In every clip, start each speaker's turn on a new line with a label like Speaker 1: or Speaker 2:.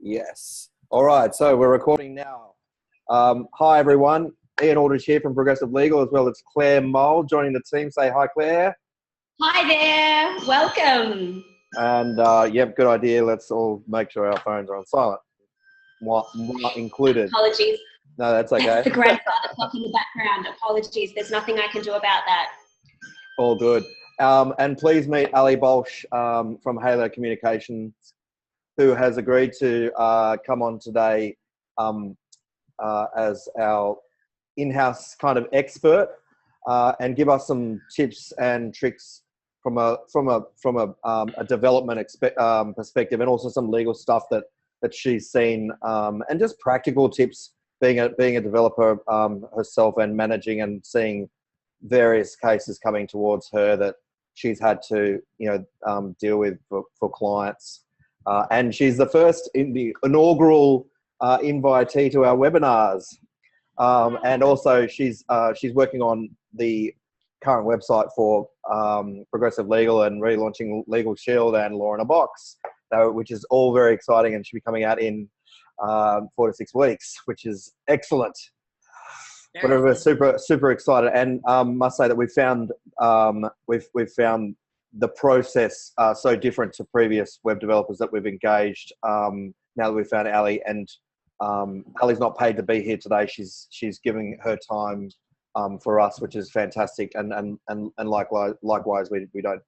Speaker 1: Yes. All right, so we're recording now. Hi, everyone. Ian Aldridge here from Progressive Legal, as well as Claire Mole joining the team. Say hi, Claire.
Speaker 2: Hi there. Welcome.
Speaker 1: And, yep, good idea. Let's all make sure our phones are on silent. Moi included.
Speaker 2: Apologies.
Speaker 1: No, that's okay.
Speaker 2: That's the grandfather clock in the background. Apologies. There's nothing I can do about that.
Speaker 1: All good. And please meet Ali Bolsh from Halo Communications, who has agreed to come on today as our in-house kind of expert and give us some tips and tricks from a development perspective, and also some legal stuff that she's seen, and just practical tips being a developer herself, and managing and seeing various cases coming towards her that she's had to deal with for clients. And she's the first in the inaugural invitee to our webinars. And also she's working on the current website for Progressive Legal, and relaunching Legal Shield and Law in a Box, which is all very exciting, and should be coming out in 4 to 6 weeks, which is excellent. But we're super excited, and must say that we've found the process so different to previous web developers that we've engaged. Now that we've found Ali, and Ali's not paid to be here today. She's giving her time for us, which is fantastic. And likewise, we don't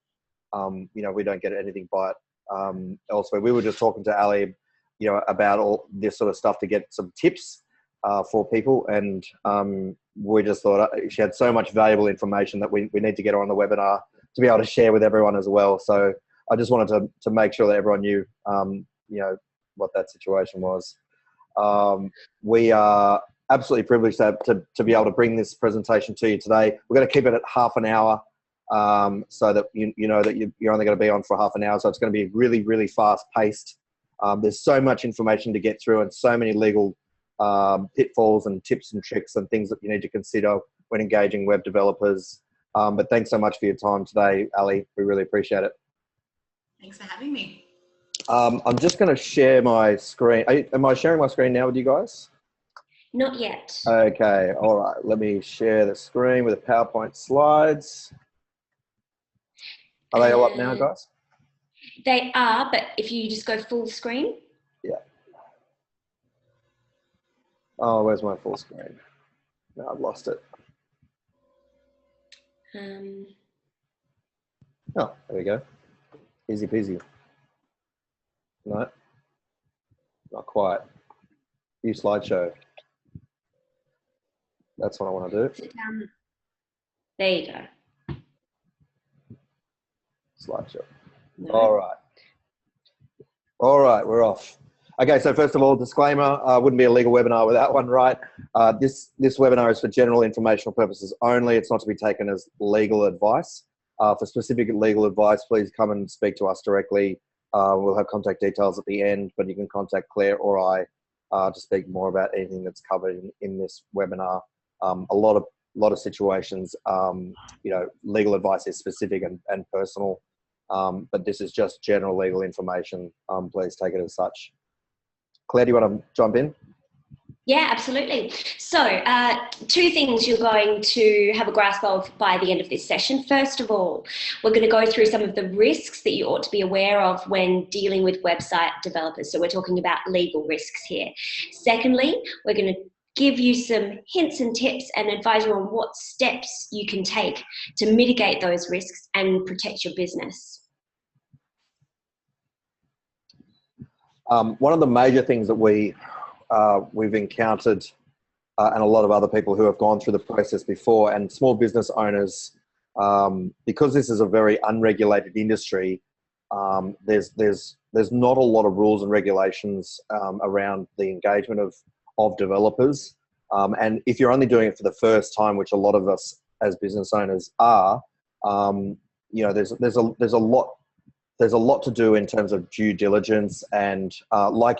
Speaker 1: we don't get anything by it elsewhere. We were just talking to Ali, about all this sort of stuff to get some tips for people, and we just thought she had so much valuable information that we need to get her on the webinar to be able to share with everyone as well. So I just wanted to make sure that everyone knew, what that situation was. We are absolutely privileged to be able to bring this presentation to you today. We're going to keep it at half an hour, so that you know that you're only going to be on for half an hour. So it's going to be really, really fast paced. There's so much information to get through, and so many legal pitfalls and tips and tricks and things that you need to consider when engaging web developers. But thanks so much for your time today, Ali. We really appreciate it.
Speaker 3: Thanks for having me.
Speaker 1: I'm just going to share my screen. Am I sharing my screen now with you guys?
Speaker 2: Not yet.
Speaker 1: Okay. All right. Let me share the screen with the PowerPoint slides. Are they all up now, guys?
Speaker 2: They are, but if you just go full screen.
Speaker 1: Yeah. Oh, where's my full screen? No, I've lost it. Oh, there we go. Easy peasy. No, not quite. View slideshow. That's what I want to do.
Speaker 2: Sit down. There you go.
Speaker 1: Slideshow.
Speaker 2: No.
Speaker 1: All right, we're off. Okay, so first of all, disclaimer, wouldn't be a legal webinar without one, right? This webinar is for general informational purposes only. It's not to be taken as legal advice. For specific legal advice, please come and speak to us directly. We'll have contact details at the end, but you can contact Claire or I to speak more about anything that's covered in this webinar. A lot of situations, legal advice is specific and personal, but this is just general legal information. Please take it as such. Claire, do you want to jump in?
Speaker 2: Yeah, absolutely. So 2 things you're going to have a grasp of by the end of this session. First of all, we're going to go through some of the risks that you ought to be aware of when dealing with website developers. So we're talking about legal risks here. Secondly, we're going to give you some hints and tips and advise you on what steps you can take to mitigate those risks and protect your business.
Speaker 1: One of the major things that we've encountered, and a lot of other people who have gone through the process before, and small business owners, because this is a very unregulated industry, there's not a lot of rules and regulations around the engagement of developers. And if you're only doing it for the first time, which a lot of us as business owners are, there's a lot to do in terms of due diligence, and like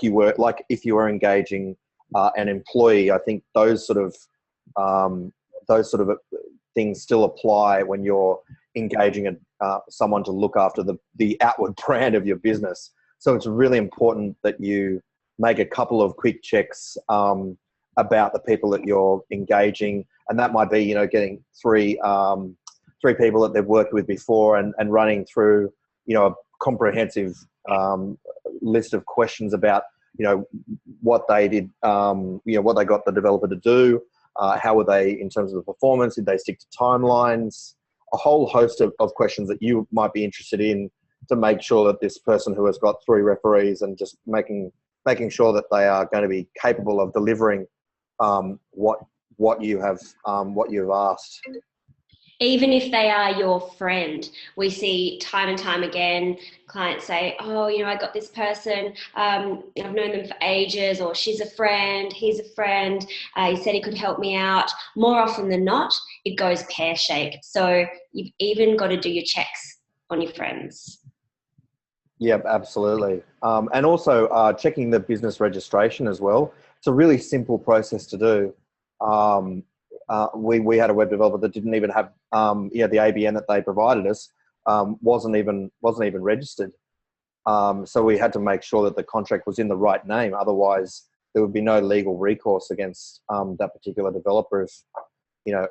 Speaker 1: if you were engaging an employee, I think those sort of things still apply when you're engaging someone to look after the outward brand of your business. So it's really important that you make a couple of quick checks about the people that you're engaging, and that might be, you know, getting three people that they've worked with before and running through, you know, a comprehensive list of questions about, you know, what they did, you know, what they got the developer to do, how were they in terms of the performance, did they stick to timelines, a whole host of questions that you might be interested in, to make sure that this person who has got 3 referees, and just making sure that they are going to be capable of delivering what you've asked.
Speaker 2: Even if they are your friend, we see time and time again clients say, oh, you know, I got this person, I've known them for ages, or she's a friend, he's a friend, he said he could help me out. More often than not, it goes pear-shaped. So you've even got to do your checks on your friends.
Speaker 1: Yep, absolutely. And also checking the business registration as well. It's a really simple process to do. We had a web developer that didn't even have, you know, the ABN that they provided us wasn't even registered. So we had to make sure that the contract was in the right name. Otherwise, there would be no legal recourse against that particular developer. If, you know,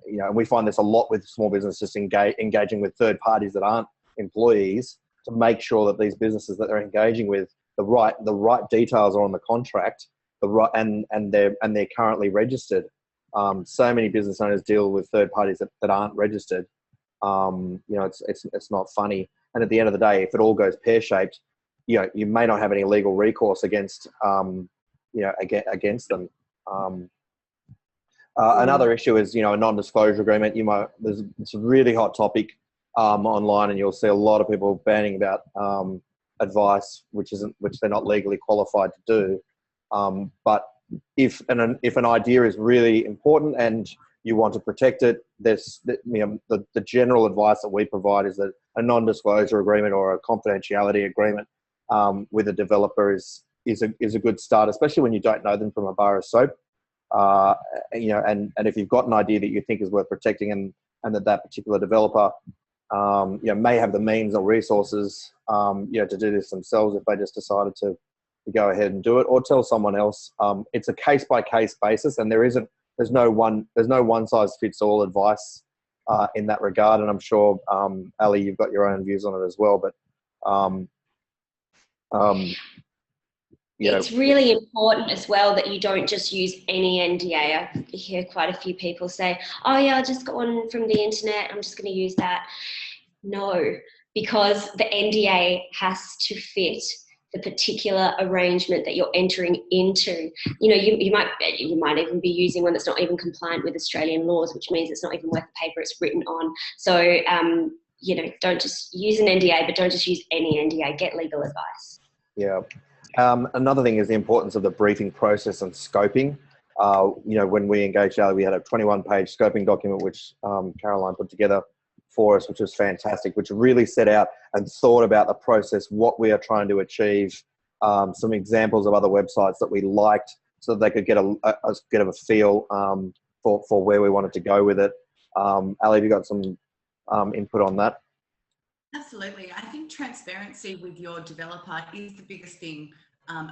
Speaker 1: and we find this a lot with small businesses engaging with third parties that aren't employees, to make sure that these businesses that they're engaging with, the right details are on the contract, and they're currently registered. So many business owners deal with third parties that aren't registered. You know, it's not funny. And at the end of the day, if it all goes pear-shaped, you know, you may not have any legal recourse against, you know, against them. Another issue is, you know, a non-disclosure agreement. It's a really hot topic online, and you'll see a lot of people banning about advice which they're not legally qualified to do. But if an idea is really important and you want to protect it, you know, the general advice that we provide is that a non-disclosure agreement or a confidentiality agreement with a developer is a good start, especially when you don't know them from a bar of soap. You know, and if you've got an idea that you think is worth protecting, and that particular developer, you know, may have the means or resources, you know, to do this themselves if they just decided to go ahead and do it, or tell someone else. It's a case-by-case basis, and there's no one size fits all advice in that regard. And I'm sure, Ali, you've got your own views on it as well. But
Speaker 2: it's really important as well that you don't just use any NDA. I hear quite a few people say, oh yeah, I just got one from the internet, I'm just going to use that. No, because the NDA has to fit the particular arrangement that you're entering into. You know, you might even be using one that's not even compliant with Australian laws, which means it's not even worth the paper it's written on. So, you know, don't just use an NDA, but don't just use any NDA. Get legal advice.
Speaker 1: Yeah. Another thing is the importance of the briefing process and scoping. You know, when we engaged Ali, we had a 21-page scoping document, which Caroline put together for us, which was fantastic, which really set out and thought about the process, what we are trying to achieve, some examples of other websites that we liked, so that they could get a feel for where we wanted to go with it. Ali, have you got some input on that?
Speaker 3: Absolutely. I think transparency with your developer is the biggest thing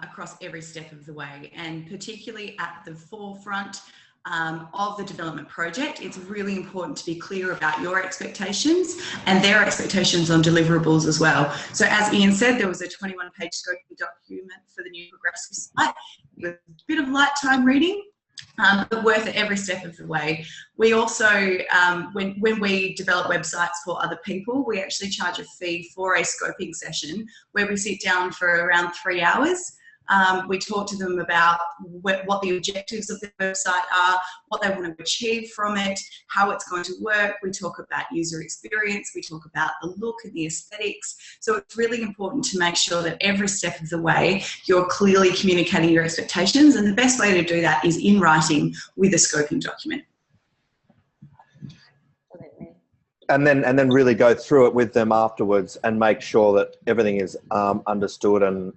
Speaker 3: across every step of the way, and particularly at the forefront of the development project. It's really important to be clear about your expectations and their expectations on deliverables as well. So as Ian said, there was a 21-page scoping document for the new progressive site with a bit of light time reading, but worth it every step of the way. We also, when we develop websites for other people, we actually charge a fee for a scoping session where we sit down for around 3 hours. We talk to them about what the objectives of the website are, what they want to achieve from it, how it's going to work. We talk about user experience. We talk about the look and the aesthetics. So it's really important to make sure that every step of the way you're clearly communicating your expectations. And the best way to do that is in writing with a scoping document.
Speaker 1: And then really go through it with them afterwards and make sure that everything is understood, and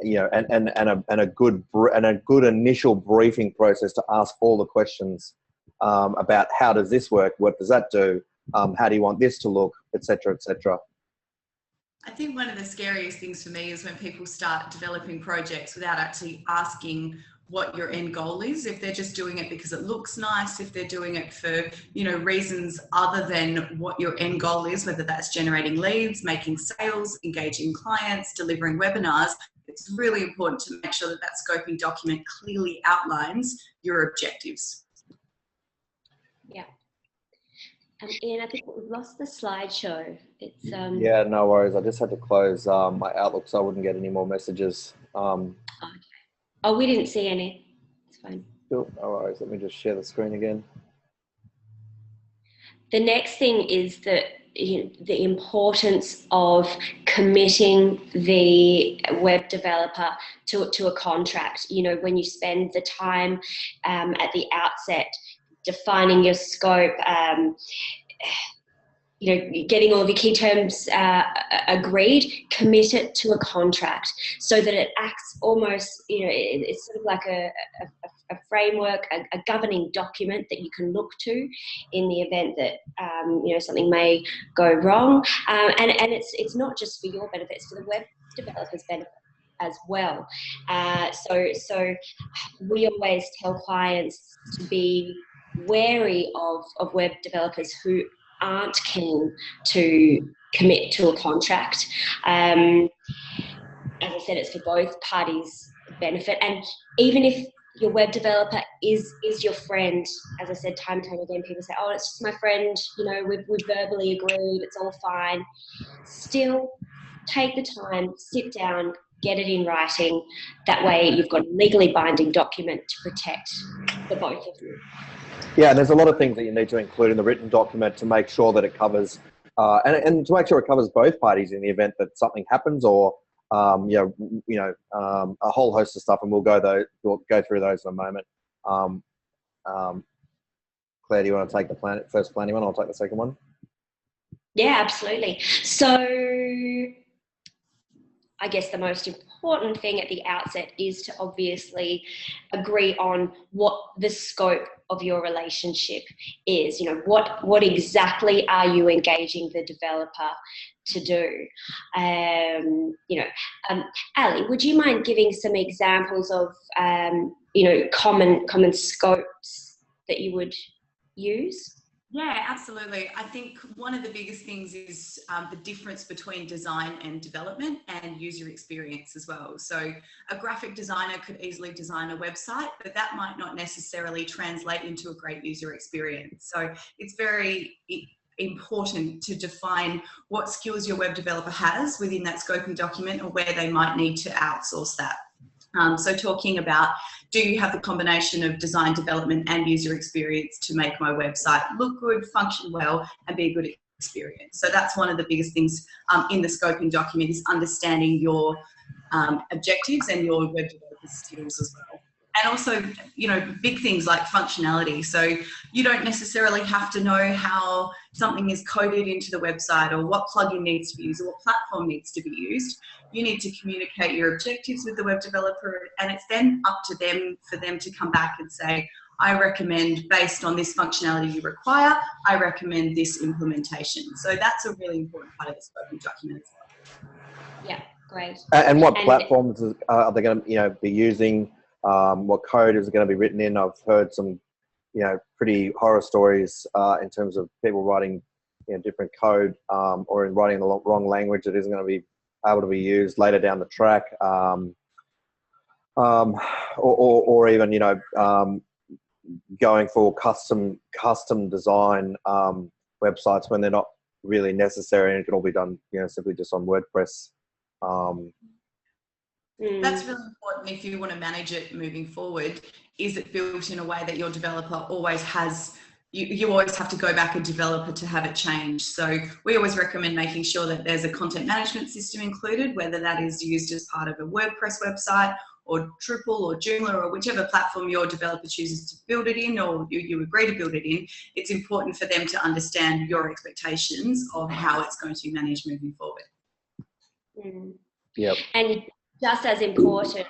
Speaker 1: you know, and a good initial briefing process to ask all the questions about how does this work, what does that do, how do you want this to look, etc., etc.
Speaker 3: I think one of the scariest things for me is when people start developing projects without actually asking what your end goal is. If they're just doing it because it looks nice, if they're doing it for, you know, reasons other than what your end goal is, whether that's generating leads, making sales, engaging clients, delivering webinars, it's really important to make sure that that scoping document clearly outlines your objectives.
Speaker 2: Yeah. Ian, I think we've lost the slideshow. It's
Speaker 1: Yeah, no worries. I just had to close my Outlook so I wouldn't get any more messages.
Speaker 2: Okay. Oh, we didn't see any. It's fine.
Speaker 1: Cool. No worries. Let me just share the screen again.
Speaker 2: The next thing is that the importance of committing the web developer to a contract. You know, when you spend the time at the outset defining your scope, you know, getting all of your key terms agreed, commit it to a contract so that it acts almost, you know, it's sort of like a framework, a governing document that you can look to in the event that, you know, something may go wrong. And it's not just for your benefit, it's for the web developer's benefit as well. So we always tell clients to be wary of web developers who aren't keen to commit to a contract. As I said, it's for both parties' benefit. And even if your web developer is your friend, as I said time and time again, people say, oh, it's just my friend, you know, we've verbally agreed, it's all fine. Still, take the time, sit down, get it in writing. That way you've got a legally binding document to protect the both of you.
Speaker 1: Yeah, and there's a lot of things that you need to include in the written document to make sure that it covers, and to make sure it covers both parties in the event that something happens, or a whole host of stuff, and we'll go through those in a moment. Claire, do you want to take the first planning one? I'll take the second one.
Speaker 2: Yeah, absolutely. So I guess the most important thing at the outset is to obviously agree on what the scope of your relationship is. You know, what exactly are you engaging the developer to do? Ali, would you mind giving some examples of common scopes that you would use?
Speaker 3: Yeah, absolutely. I think one of the biggest things is the difference between design and development and user experience as well. So a graphic designer could easily design a website, but that might not necessarily translate into a great user experience. So it's very important to define what skills your web developer has within that scoping document, or where they might need to outsource that. So talking about, do you have the combination of design, development and user experience to make my website look good, function well and be a good experience? So that's one of the biggest things in the scoping document, is understanding your objectives and your web developer skills as well. And also, you know, big things like functionality. So you don't necessarily have to know how something is coded into the website, or what plugin needs to be used, or what platform needs to be used. You need to communicate your objectives with the web developer, and it's then up to them for them to come back and say, I recommend, based on this functionality you require, I recommend this implementation. So that's a really important part of the scoping document as well.
Speaker 2: Yeah, great.
Speaker 1: And what platforms are they going to be using? What code is it going to be written in? I've heard some pretty horror stories in terms of people writing different code, or in writing the wrong language that isn't going to be able to be used later down the track, or even going for custom design websites when they're not really necessary, and it can all be done simply just on WordPress.
Speaker 3: That's really important if you want to manage it moving forward. Is it built in a way that your developer always has, you always have to go back a developer to have it changed? So we always recommend making sure that there's a content management system included, whether that is used as part of a WordPress website, or Drupal or Joomla, or whichever platform your developer chooses to build it in, or you agree to build it in. It's important for them to understand your expectations of how it's going to be managed moving forward.
Speaker 1: Yep.
Speaker 2: And just as important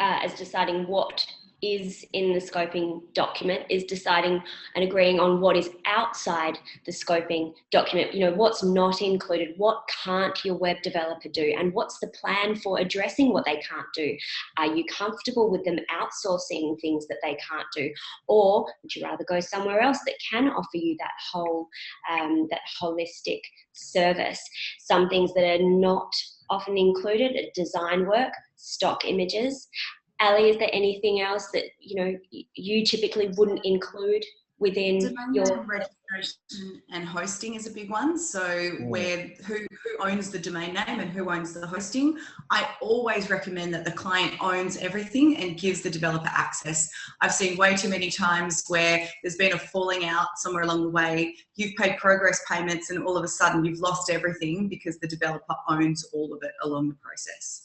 Speaker 2: as deciding what is in the scoping document is deciding and agreeing on what is outside the scoping document. You know, what's not included, what can't your web developer do, and what's the plan for addressing what they can't do? Are you comfortable with them outsourcing things that they can't do? Or would you rather go somewhere else that can offer you that whole, that holistic service? Some things that are not often included are design work, stock images. Ali, is there anything else that you typically wouldn't include within
Speaker 3: Domain
Speaker 2: your
Speaker 3: name registration and hosting is a big one. So who owns the domain name and who owns the hosting? I always recommend that the client owns everything and gives the developer access. I've seen way too many times where there's been a falling out somewhere along the way. You've paid progress payments and all of a sudden you've lost everything because the developer owns all of it along the process.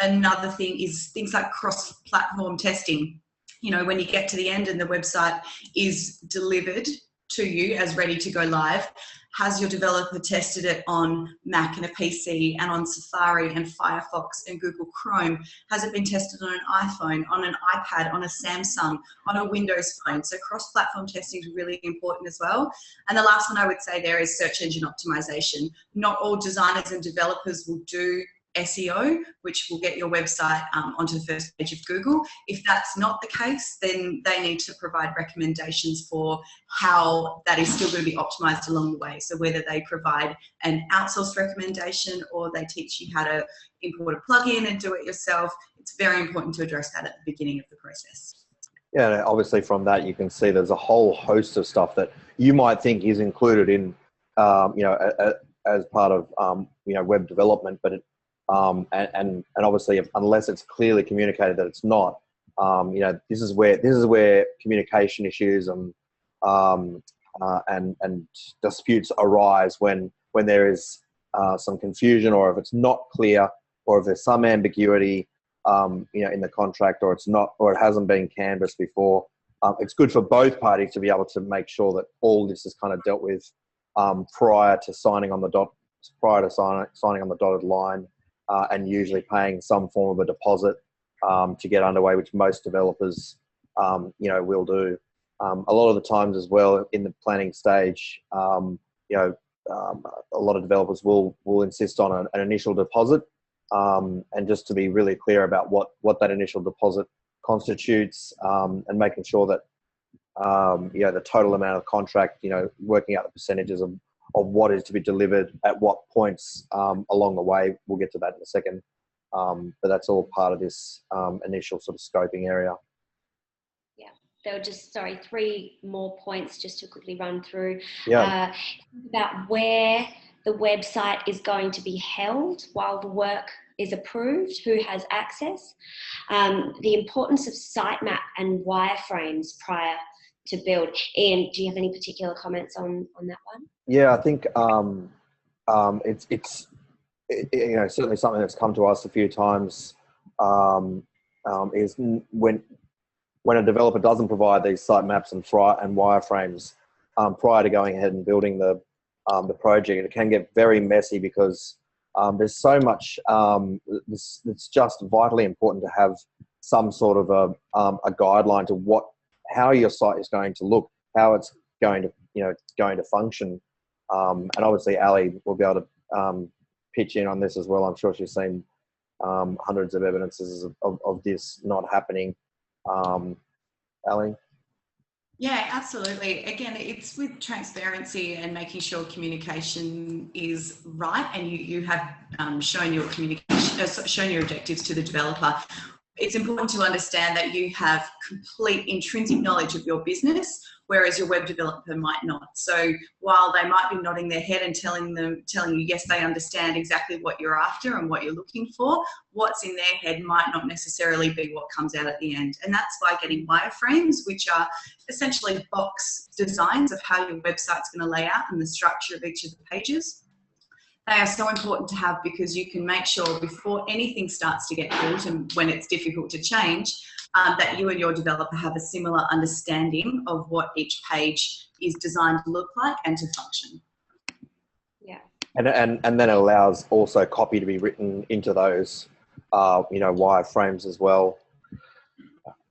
Speaker 3: Another thing is things like cross-platform testing. You know, when you get to the end and the website is delivered to you as ready to go live, has your developer tested it on Mac and a PC and on Safari and Firefox and Google Chrome? Has it been tested on an iPhone, on an iPad, on a Samsung, on a Windows phone? So cross-platform testing is really important as well. And the last one I would say there is search engine optimization. Not all designers and developers will do SEO, which will get your website onto the first page of Google. If that's not the case, then they need to provide recommendations for how that is still going to be optimized along the way. So whether they provide an outsourced recommendation or they teach you how to import a plugin and do it yourself, it's very important to address that at the beginning of the process.
Speaker 1: Yeah, obviously from that you can see there's a whole host of stuff that you might think is included in, as part of, web development, but and obviously unless it's clearly communicated that it's not, this is where communication issues and disputes arise when there is some confusion, or if it's not clear, or if there's some ambiguity in the contract, or it hasn't been canvassed before. It's good for both parties to be able to make sure that all this is kind of dealt with prior to signing on the dotted line. And usually paying some form of a deposit to get underway, which most developers, will do. A lot of the times as well in the planning stage, a lot of developers will insist on an initial deposit, and just to be really clear about what that initial deposit constitutes, and making sure that the total amount of contract, working out the percentages of what is to be delivered at what points along the way. We'll get to that in a second. But that's all part of this initial sort of scoping area.
Speaker 2: Yeah, there were just, 3 more points just to quickly run through.
Speaker 1: Yeah.
Speaker 2: About where the website is going to be held while the work is approved, who has access, the importance of sitemap and wireframes prior to build. Ian, do you have any particular comments on that one?
Speaker 1: Yeah, I think it's certainly something that's come to us a few times, is when a developer doesn't provide these sitemaps and wireframes prior to going ahead and building the project. It can get very messy because there's so much. It's just vitally important to have some sort of a guideline to how your site is going to look, how it's going to function. And obviously Ali will be able to pitch in on this as well. I'm sure she's seen hundreds of evidences of this not happening. Ali?
Speaker 3: Yeah, absolutely. Again, it's with transparency and making sure communication is right, and you have shown your shown your objectives to the developer. It's important to understand that you have complete intrinsic knowledge of your business, whereas your web developer might not. So while they might be nodding their head and telling you, yes, they understand exactly what you're after and what you're looking for, what's in their head might not necessarily be what comes out at the end. And that's by getting wireframes, which are essentially box designs of how your website's going to lay out and the structure of each of the pages. They are so important to have because you can make sure before anything starts to get built and when it's difficult to change, that you and your developer have a similar understanding of what each page is designed to look like and to function.
Speaker 2: Yeah.
Speaker 1: And then it allows also copy to be written into those, wireframes as well.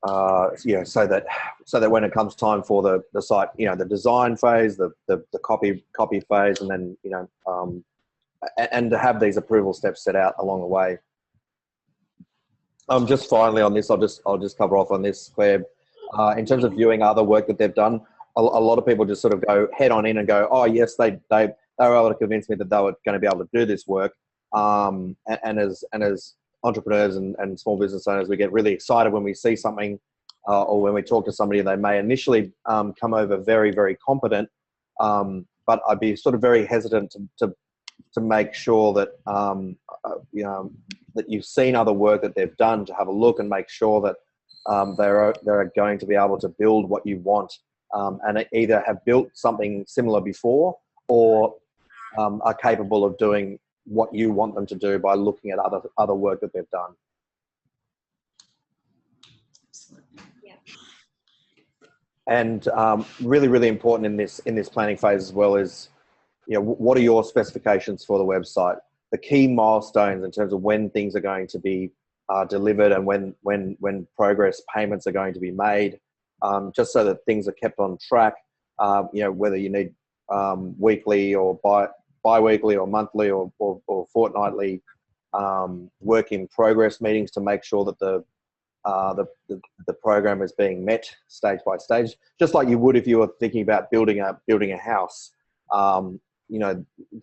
Speaker 1: so that when it comes time for the site, the design phase, the copy phase, and then and to have these approval steps set out along the way. Just finally on this, I'll just cover off on this, Claire. In terms of viewing other work that they've done, a lot of people just sort of go head on in and go, oh yes, they were able to convince me that they were going to be able to do this work. And as entrepreneurs and small business owners, we get really excited when we see something, or when we talk to somebody. They may initially come over very, very competent, but I'd be sort of very hesitant to make sure that that you've seen other work that they've done, to have a look and make sure that they're going to be able to build what you want, and either have built something similar before, or are capable of doing what you want them to do by looking at other work that they've done.
Speaker 2: Yeah.
Speaker 1: And really, really important in this planning phase as well is, what are your specifications for the website? The key milestones in terms of when things are going to be delivered, and when progress payments are going to be made, just so that things are kept on track. Whether you need weekly or bi-weekly or monthly or fortnightly work in progress meetings to make sure that the program is being met stage by stage, just like you would if you were thinking about building a house.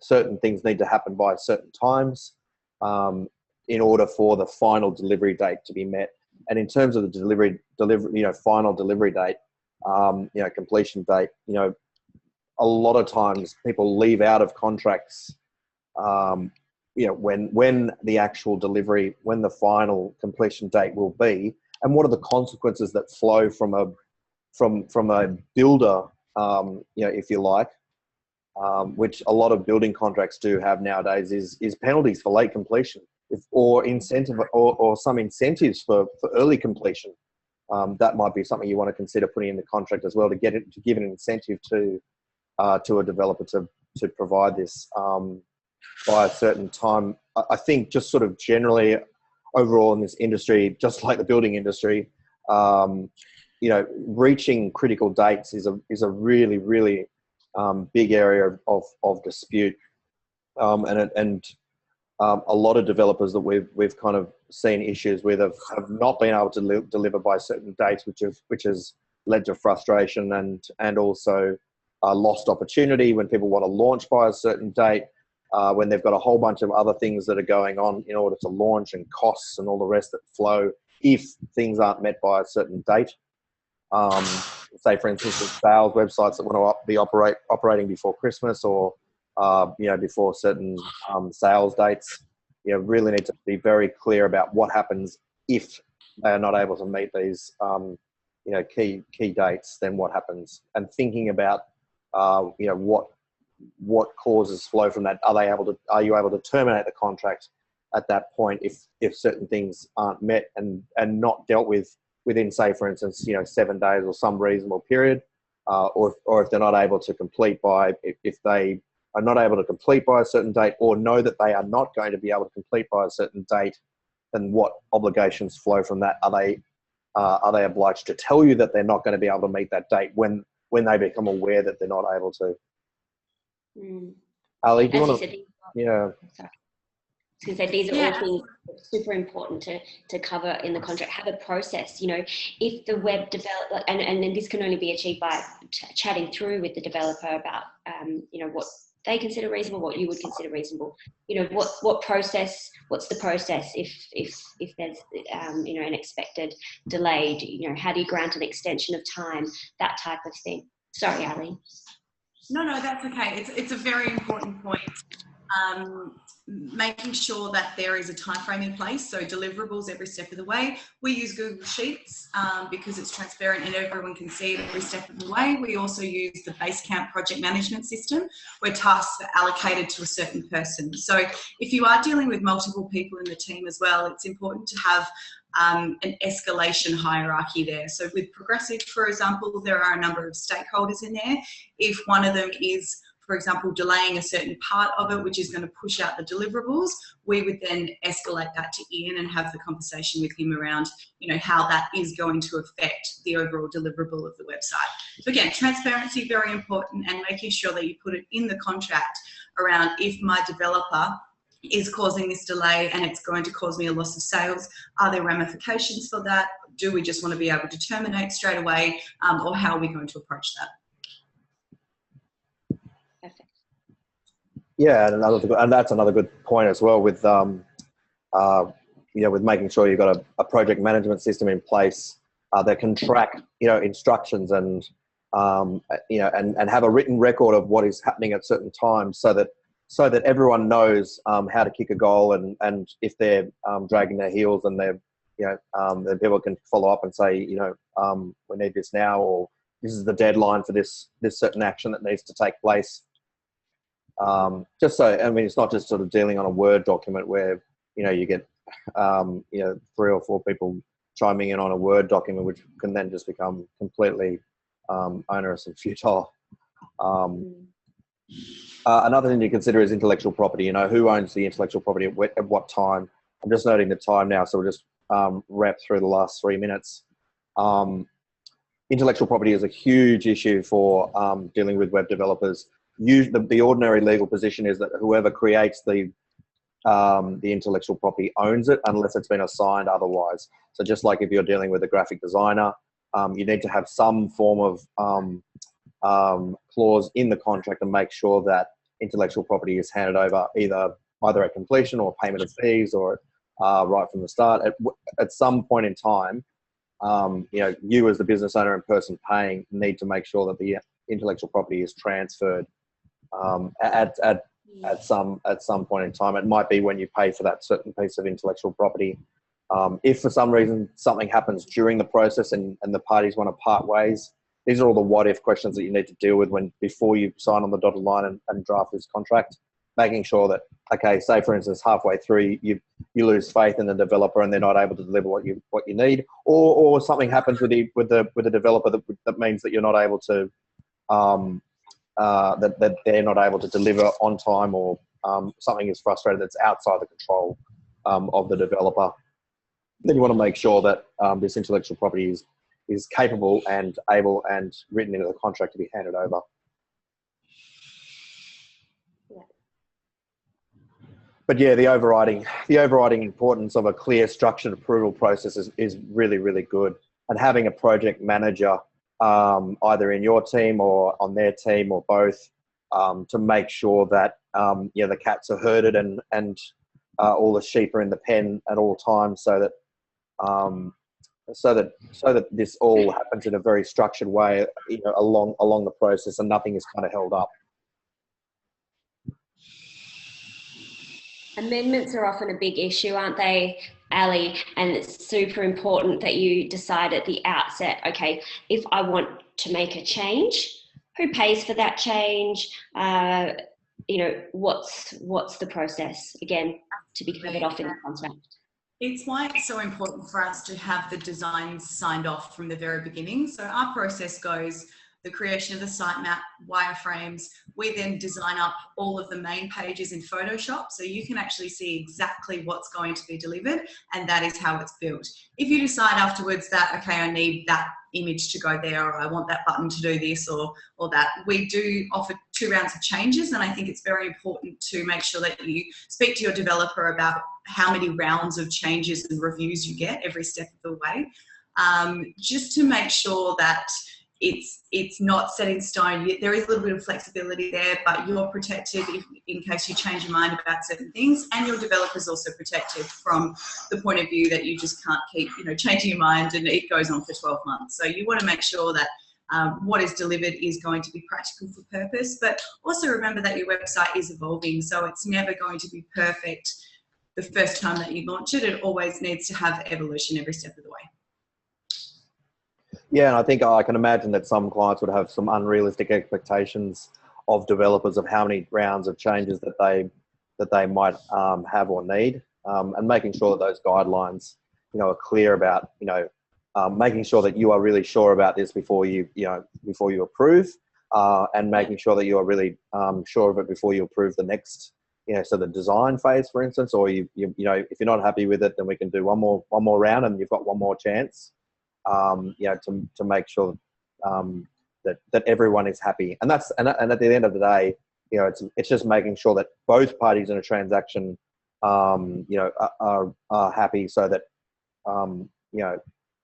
Speaker 1: Certain things need to happen by certain times in order for the final delivery date to be met. And in terms of the final delivery date, completion date, a lot of times people leave out of contracts, when the actual delivery, when the final completion date will be, and what are the consequences that flow from a builder, if you like, which a lot of building contracts do have nowadays, is penalties for late completion, or some incentives for early completion. That might be something you want to consider putting in the contract as well, to give an incentive to a developer to provide this by a certain time. I think just sort of generally overall in this industry, just like the building industry, reaching critical dates is a really, really big area of dispute, and a lot of developers that we've kind of seen issues with have not been able to deliver by certain dates, which has led to frustration and also lost opportunity when people want to launch by a certain date, when they've got a whole bunch of other things that are going on in order to launch, and costs and all the rest that flow if things aren't met by a certain date. Say, for instance, with sales websites that want to be operating before Christmas, or before certain sales dates, really need to be very clear about what happens if they are not able to meet these key dates. Then what happens, and thinking about what causes flow from that. Are you able to terminate the contract at that point if certain things aren't met and not dealt with within, say, for instance, 7 days or some reasonable period, or if they're not able to complete if they are not able to complete by a certain date, or know that they are not going to be able to complete by a certain date, then what obligations flow from that? Are they obliged to tell you that they're not going to be able to meet that date when they become aware that they're not able to? Ali, do you want to? Yeah.
Speaker 2: Sorry. I was going to say, these are all things super important to cover in the contract. Have a process. If the web developer, and this can only be achieved by chatting through with the developer about, what they consider reasonable, what you would consider reasonable. What process? What's the process if there's an expected delayed? How do you grant an extension of time? That type of thing. Sorry, Ali.
Speaker 3: No, that's okay. It's a very important point. Making sure that there is a time frame in place, so deliverables every step of the way. We use Google Sheets because it's transparent and everyone can see it every step of the way. We also use the Basecamp project management system, where tasks are allocated to a certain person. So if you are dealing with multiple people in the team as well, it's important to have an escalation hierarchy there. So with Progressive, for example, there are a number of stakeholders in there. If one of them is, for example, delaying a certain part of it, which is going to push out the deliverables, we would then escalate that to Ian and have the conversation with him around, you know, how that is going to affect the overall deliverable of the website. So again, transparency, very important, and making sure that you put it in the contract around, if my developer is causing this delay and it's going to cause me a loss of sales, are there ramifications for that? Do we just want to be able to terminate straight away, or how are we going to approach that?
Speaker 2: Perfect.
Speaker 1: Yeah, and that's another good point as well with you know, with making sure you've got a project management system in place that can track, you know, instructions and you know, and have a written record of what is happening at certain times, so that everyone knows how to kick a goal, and if they're dragging their heels, and they're, you know, then people can follow up and say, you know, we need this now, or this is the deadline for this certain action that needs to take place. Just so, I mean, it's not just sort of dealing on a Word document where, you know, you get, you know, 3 or 4 people chiming in on a Word document, which can then just become completely onerous and futile. Another thing to consider is intellectual property. You know, who owns the intellectual property at what time? I'm just noting the time now, so we'll just wrap through the last 3 minutes. Intellectual property is a huge issue for dealing with web developers. The ordinary legal position is that whoever creates the intellectual property owns it, unless it's been assigned otherwise. So just like if you're dealing with a graphic designer, you need to have some form of clause in the contract to make sure that intellectual property is handed over either at completion or payment of fees, or right from the start. At some point in time, you know, you as the business owner and person paying need to make sure that the intellectual property is transferred at some point in time. It might be when you pay for that certain piece of intellectual property. If for some reason something happens during the process and the parties want to part ways, these are all the what-if questions that you need to deal with before you sign on the dotted line and draft this contract. Making sure that, okay, say for instance halfway through you lose faith in the developer and they're not able to deliver what you need, or something happens with the developer that means that you're not able to that they're not able to deliver on time, or something is frustrated that's outside the control of the developer. Then you want to make sure that this intellectual property is capable and able and written into the contract to be handed over.
Speaker 2: Yeah.
Speaker 1: But yeah, the overriding importance of a clear, structured approval process is really, really good. And having a project manager, either in your team or on their team or both, to make sure that you know, the cats are herded and all the sheep are in the pen at all times, so that this all happens in a very structured way, you know, along the process, and nothing is kind of held up.
Speaker 2: Amendments are often a big issue, aren't they, Ali? And it's super important that you decide at the outset, okay, if I want to make a change, who pays for that change? You know, what's the process, again, to be covered off in the contract?
Speaker 3: It's why it's so important for us to have the designs signed off from the very beginning. So our process goes: the creation of the sitemap, wireframes. We then design up all of the main pages in Photoshop, so you can actually see exactly what's going to be delivered, and that is how it's built. If you decide afterwards that, okay, I need that image to go there, or I want that button to do this or that, we do offer 2 rounds of changes, and I think it's very important to make sure that you speak to your developer about how many rounds of changes and reviews you get every step of the way, just to make sure that it's not set in stone. There is a little bit of flexibility there, but you're protected in case you change your mind about certain things, and your developer's also protected from the point of view that you just can't keep, you know, changing your mind and it goes on for 12 months. So you want to make sure that what is delivered is going to be practical for purpose, but also remember that your website is evolving, so it's never going to be perfect the first time that you launch it. It always needs to have evolution every step of the way.
Speaker 1: Yeah, and I think I can imagine that some clients would have some unrealistic expectations of developers of how many rounds of changes that they might have or need, and making sure that those guidelines, you know, are clear about, you know, making sure that you are really sure about this before you approve, and making sure that you are really sure of it before you approve the next, so the design phase, for instance, or if you're not happy with it, then we can do one more round, and you've got one more chance, to make sure that everyone is happy. And at the end of the day, it's just making sure that both parties in a transaction, are happy, so that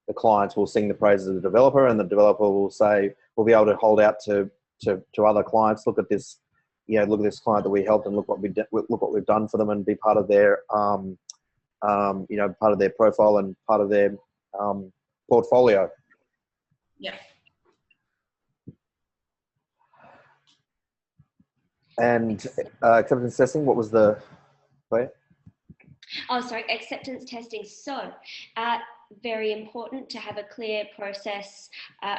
Speaker 1: the clients will sing the praises of the developer, and the developer will be able to hold out to other clients. Look at this, look at this client that we helped, and look what we've done for them, and be part of their, part of their profile and part of their portfolio.
Speaker 3: Yeah.
Speaker 1: And acceptance testing, what was the way?
Speaker 2: Oh, sorry, acceptance testing. So, very important to have a clear process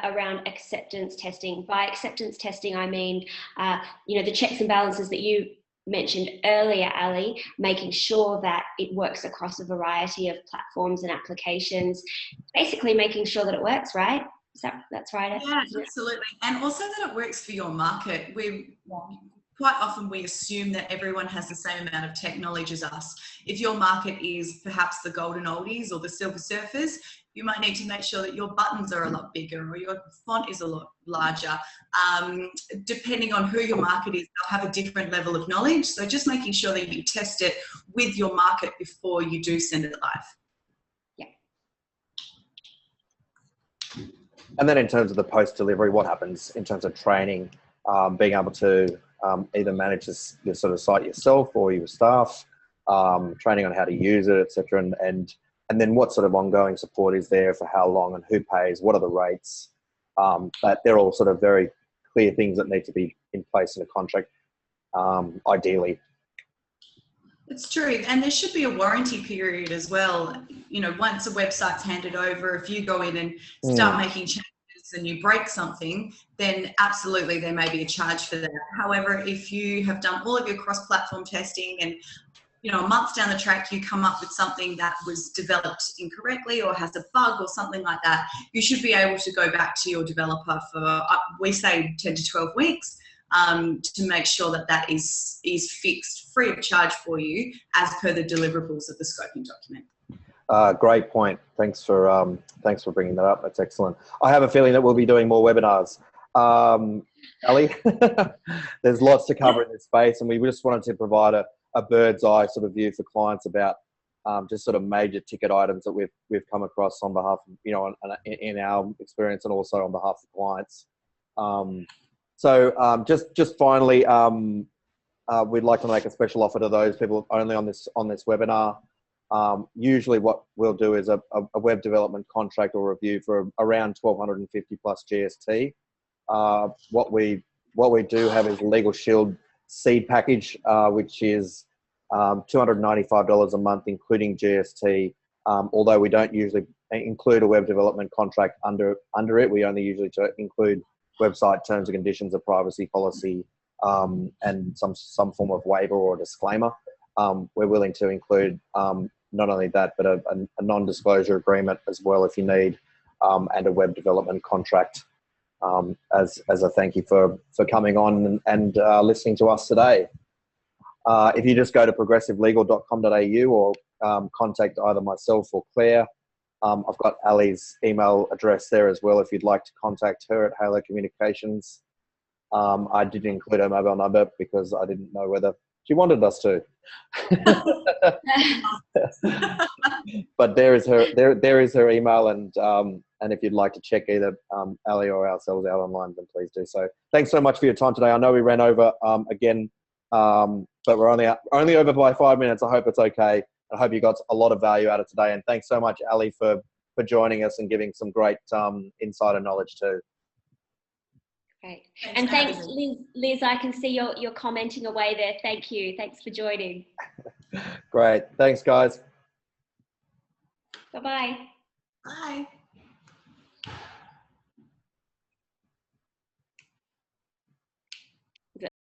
Speaker 2: around acceptance testing. By acceptance testing, I mean, the checks and balances that you mentioned earlier, Ali, making sure that it works across a variety of platforms and applications, basically making sure that it works, right? That's right?
Speaker 3: Yeah, absolutely. And also that it works for your market. Quite often we assume that everyone has the same amount of tech knowledge as us. If your market is perhaps the golden oldies or the silver surfers, you might need to make sure that your buttons are a lot bigger or your font is a lot larger. Depending on who your market is, they'll have a different level of knowledge. So just making sure that you test it with your market before you do send it live.
Speaker 2: Yeah.
Speaker 1: And then in terms of the post-delivery, what happens in terms of training, being able to either manage this sort of site yourself or your staff, training on how to use it, etc. And then what sort of ongoing support is there, for how long, and who pays, what are the rates? But they're all sort of very clear things that need to be in place in a contract, ideally.
Speaker 3: It's true. And there should be a warranty period as well. Once a website's handed over, if you go in and start making changes and you break something, then absolutely there may be a charge for that. However, if you have done all of your cross-platform testing and a month down the track you come up with something that was developed incorrectly or has a bug or something like that, you should be able to go back to your developer for, we say 10 to 12 weeks, to make sure that is fixed free of charge for you as per the deliverables of the scoping document.
Speaker 1: Great point. Thanks for bringing that up. That's excellent. I have a feeling that we'll be doing more webinars. Ali, there's lots to cover in this space, and we just wanted to provide a bird's eye sort of view for clients about just sort of major ticket items that we've come across on behalf of, in our experience, and also on behalf of clients. So just finally, we'd like to make a special offer to those people only on this webinar. Usually what we'll do is a web development contract or review for around 1,250 plus GST. What we do have is a Legal Shield seed package, which is $295 a month, including GST. Although we don't usually include a web development contract under it, we only usually include website terms and conditions, a privacy policy, and some form of waiver or disclaimer. We're willing to include not only that, but a non-disclosure agreement as well if you need, and a web development contract as a thank you for coming on and listening to us today. If you just go to progressivelegal.com.au or contact either myself or Claire, I've got Ali's email address there as well if you'd like to contact her at Halo Communications. I didn't include her mobile number because I didn't know whether she wanted us to. But there is her email, and if you'd like to check either Ali or ourselves out online, then please do so. Thanks so much for your time today. I know we ran over again, but we're only over by 5 minutes. I hope it's okay. I hope you got a lot of value out of today, and thanks so much, Ali, for joining us and giving some great insider knowledge too.
Speaker 2: Great. And thanks, Liz. I can see you're commenting away there. Thank you. Thanks for joining.
Speaker 1: Great. Thanks, guys.
Speaker 2: Bye-bye.
Speaker 3: Bye.